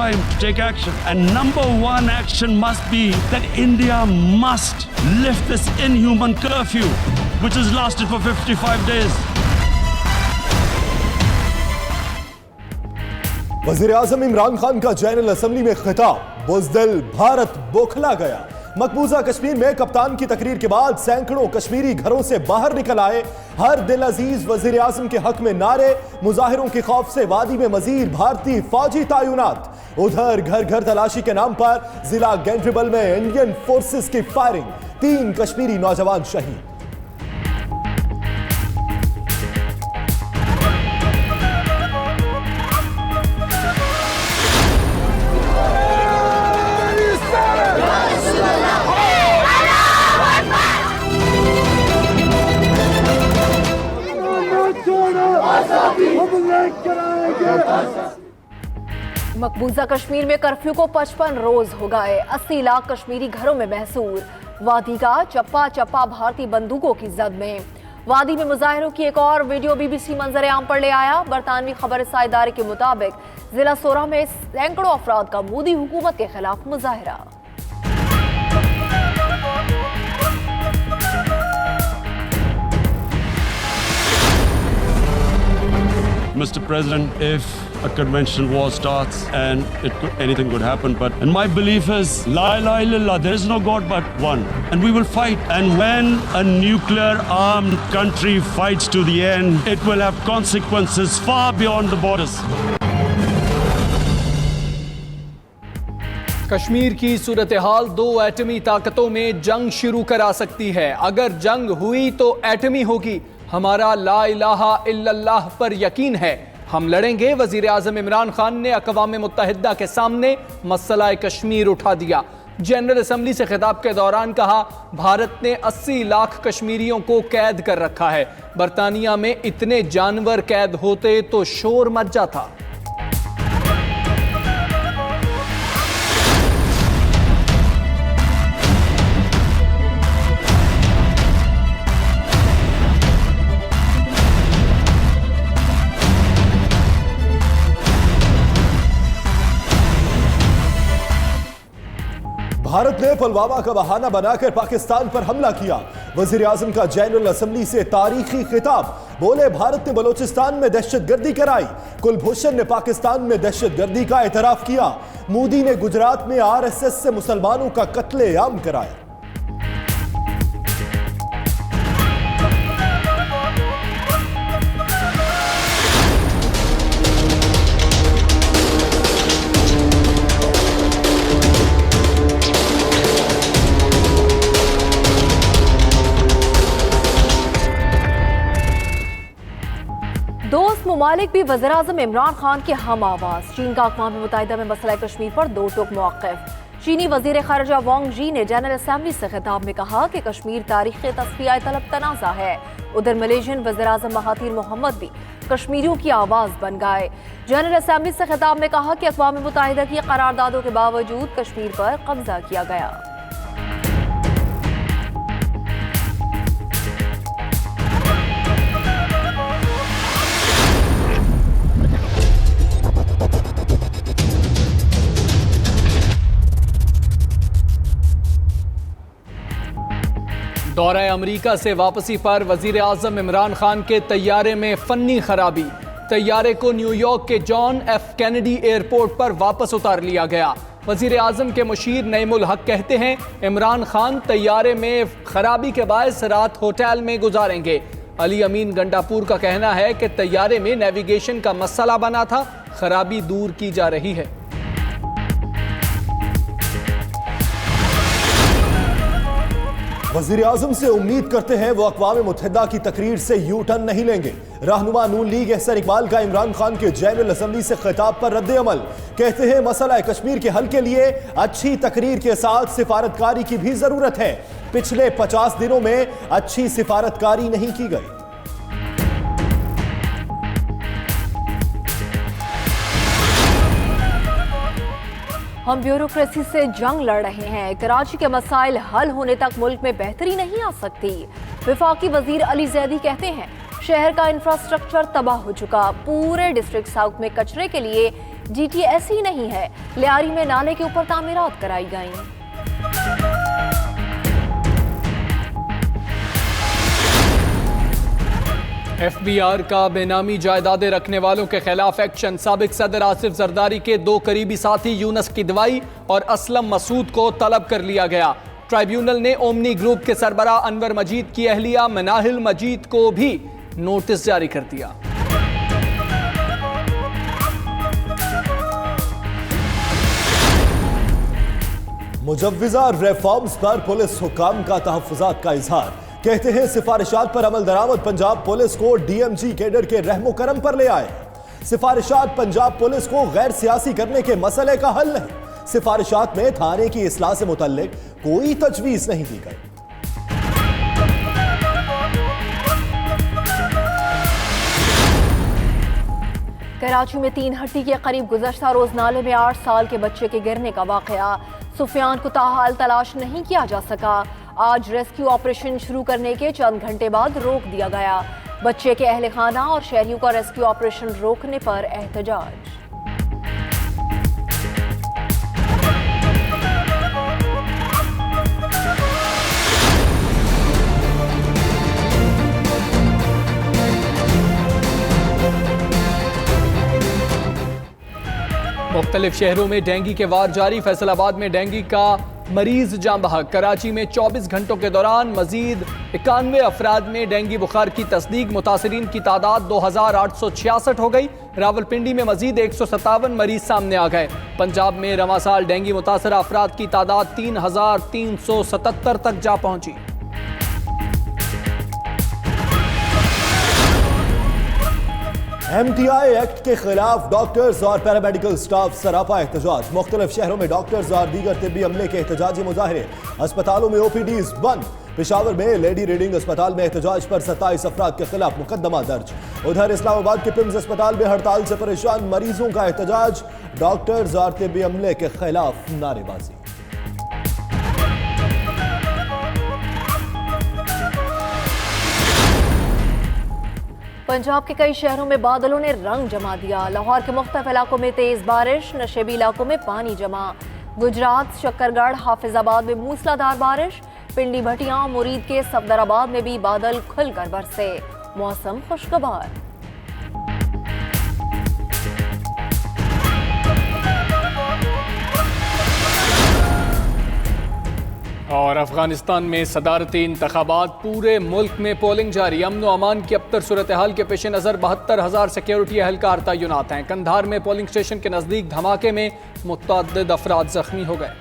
time to take action. And number one action must be that India must lift this inhuman curfew, which has lasted for 55 days. वज़ीर आज़म इमरान खान का general assembly में खिताब, बुज़दिल भारत बौखला गया। मकबूजा कश्मीर में कप्तान की तकरीर के बाद सैकड़ों कश्मीरी घरों से बाहर निकल आए। हर दिल अजीज वज़ीर आज़म के हक में नारे, मुजाहिरों के खौफ से वादी में मजीद भारतीय फौजी तायुनात। उधर घर घर तलाशी के नाम पर जिला गैंड्रिबल में इंडियन फोर्सेस की फायरिंग, 3 कश्मीरी नौजवान शहीद। मकबूजा कश्मीर में कर्फ्यू को 55 रोज हो गए। 80 लाख कश्मीरी घरों में महसूर। वादी का चप्पा चप्पा भारतीय बंदूकों की जद में। वादी में मुजाहिरों की एक और वीडियो BBC मंजर आम पर ले आया। बरतानवी खबर रसाई इदारे के मुताबिक जिला सोरा में सैकड़ों अफराद का मोदी हुकूमत के खिलाफ मुजाहिरा। Mr. President, if a conventional war starts and anything could happen, and my belief is, la ilaha illallah, there is no God but one, and we will fight. And when a nuclear armed country fights to the end, it will have consequences far beyond the borders. Kashmir की सूरत हाल 2 एटमी ताकतों में जंग शुरू करा सकती है। अगर जंग हुई तो एटमी होगी। हमारा ला इलाहा इल्लल्लाह पर यकीन है, हम लड़ेंगे। वजीर आजम इमरान खान ने अक़वाम मुत्तहिदा के सामने मसला कश्मीर उठा दिया। जनरल असेंबली से खिताब के दौरान कहा, भारत ने 80 लाख कश्मीरियों को कैद कर रखा है। बरतानिया में इतने जानवर कैद होते तो शोर मच जाता। भारत ने पुलवामा का बहाना बनाकर पाकिस्तान पर हमला किया। वजीर आजम का जनरल असेंबली से तारीखी खिताब, बोले भारत ने बलोचिस्तान में दहशतगर्दी कराई। कुलभूषण ने पाकिस्तान में दहशतगर्दी का एतराफ किया। मोदी ने गुजरात में RSS से मुसलमानों का कत्लेआम कराया। दोस्त ममालिक भी वज़ीर-ए-आज़म इमरान खान के हम आवाज। चीन का अक़वाम मुत्तहिदा में मसला कश्मीर पर 2 टूक मौक़िफ़। चीनी वज़ीर ख़ारिजा वांग जी ने जनरल असेंबली से खिताब में कहा कि कश्मीर तारीख़ी तस्फ़िया तलब तनाज़ा है। उधर मलेशियन वज़ीर-ए-आज़म महातीर मोहम्मद भी कश्मीरियों की आवाज़ बन गए। जनरल असेंबली से खिताब में कहा कि अक़वाम मुत्तहिदा की करारदादों के बावजूद कश्मीर पर कब्जा किया गया। दौरा अमरीका से वापसी पर वजीर आज़म इमरान खान के तैयारे में फन्नी खराबी। तैयारे को न्यूयॉर्क के जॉन F कैनेडी एयरपोर्ट पर वापस उतार लिया गया। वजीर आज़म के मुशीर नईमुल हक कहते हैं, इमरान खान तैयारे में खराबी के बायस रात होटल में गुजारेंगे। अली अमीन गंडापुर का कहना है कि तैयारे में नेविगेशन का मसला बना था, खराबी दूर की जा रही है। वज़ीर आज़म से उम्मीद करते हैं वो अक़वाम मुत्तहिदा की तकरीर से यू टर्न नहीं लेंगे। रहनुमा नून लीग एहसन इकबाल का इमरान खान के जनरल असेंबली से खिताब पर रद्द अमल। कहते हैं मसला कश्मीर के हल के लिए अच्छी तकरीर के साथ सिफारतकारी की भी जरूरत है। पिछले 50 दिनों में अच्छी सिफारतकारी नहीं की गई। हम ब्यूरोक्रेसी से जंग लड़ रहे हैं। कराची के मसाइल हल होने तक मुल्क में बेहतरी नहीं आ सकती। वफाकी वजीर अली जैदी कहते हैं, शहर का इंफ्रास्ट्रक्चर तबाह हो चुका। पूरे डिस्ट्रिक्ट साउथ में कचरे के लिए GTS ही नहीं है। लियारी में नाले के ऊपर तामीरात कराई गई। FBR का बेनामी जायदादें रखने वालों के खिलाफ एक्शन। साबिक सदर आसिफ जरदारी के 2 करीबी साथी यूनस किदवाई और असलम मसूद को तलब कर लिया गया। ट्राइब्यूनल ने ओमनी ग्रुप के सरबरा अनवर मजीद की अहलिया मनाहिल मजीद को भी नोटिस जारी कर दिया। मुजव्विजा रिफॉर्म्स पर पुलिस हुकाम का तहफ्फुजात का इजहार। कहते हैं सिफारिशात पर अमल दरामद पंजाब पुलिस को DMG कैडर के रहमो करम पर ले आए। सिफारिशात पंजाब पुलिस को गैर सियासी करने के मसले का हल नहीं। सिफारिशात में थाने की इस्लाह से मुतल्लिक कोई तजवीज नहीं दी गई। कराची में 3 हट्टी के करीब गुज़श्ता रोज नाले में 8 साल के बच्चे के गिरने का वाकया। सुफियान को ताहाल तलाश नहीं किया जा सका। आज रेस्क्यू ऑपरेशन शुरू करने के चंद घंटे बाद रोक दिया गया। बच्चे के अहले खाना और शहरियों का रेस्क्यू ऑपरेशन रोकने पर एहतजाज। मुख्तलिफ शहरों में डेंगू के वार जारी। फैसलाबाद में डेंगू का मरीज जान बहक। कराची में 24 घंटों के दौरान मजीद 91 अफराद में डेंगू बुखार की तस्दीक। मुतासरीन की तादाद 2866 हो गई। रावलपिंडी में मजीद 157 मरीज सामने आ गए। पंजाब में रवां साल डेंगू मुतासर अफराद की तादाद 3377 तक जा पहुंची। MTI एक्ट के खिलाफ डॉक्टर्स और पैरामेडिकल स्टाफ सरापा एहतजाज। मुख्तलिफ शहरों में डॉक्टर्स और दीगर तिब्बी अमले के एहतजाजी मुजाहरे। अस्पतालों में OPDs बंद। पेशावर में लेडी रीडिंग अस्पताल में एहतजाज पर 27 अफराद के खिलाफ मुकदमा दर्ज। उधर इस्लामाबाद के पिम्स अस्पताल में हड़ताल से परेशान मरीजों का एहतजाज। डॉक्टर्स और तिब्बी अमले के खिलाफ नारेबाजी। पंजाब के कई शहरों में बादलों ने रंग जमा दिया। लाहौर के मुख्तलिफ इलाकों में तेज बारिश। नशेबी इलाकों में पानी जमा। गुजरात, शक्करगढ़, हाफिजाबाद में मूसलाधार बारिश। पिंडी, भटिया, मुरीद के सफदराबाद में भी बादल खुलकर बरसे। मौसम खुशगवार। और अफगानिस्तान में सदारती इंतखाबात। पूरे मुल्क में पोलिंग जारी। अमन व अमान की अबतर सूरत हाल के पेश नज़र 72,000 सिक्योरिटी एहलकार तैनात हैं। कंधार में पोलिंग स्टेशन के नज़दीक धमाके में मुतअद्दिद अफराद जख्मी हो गए।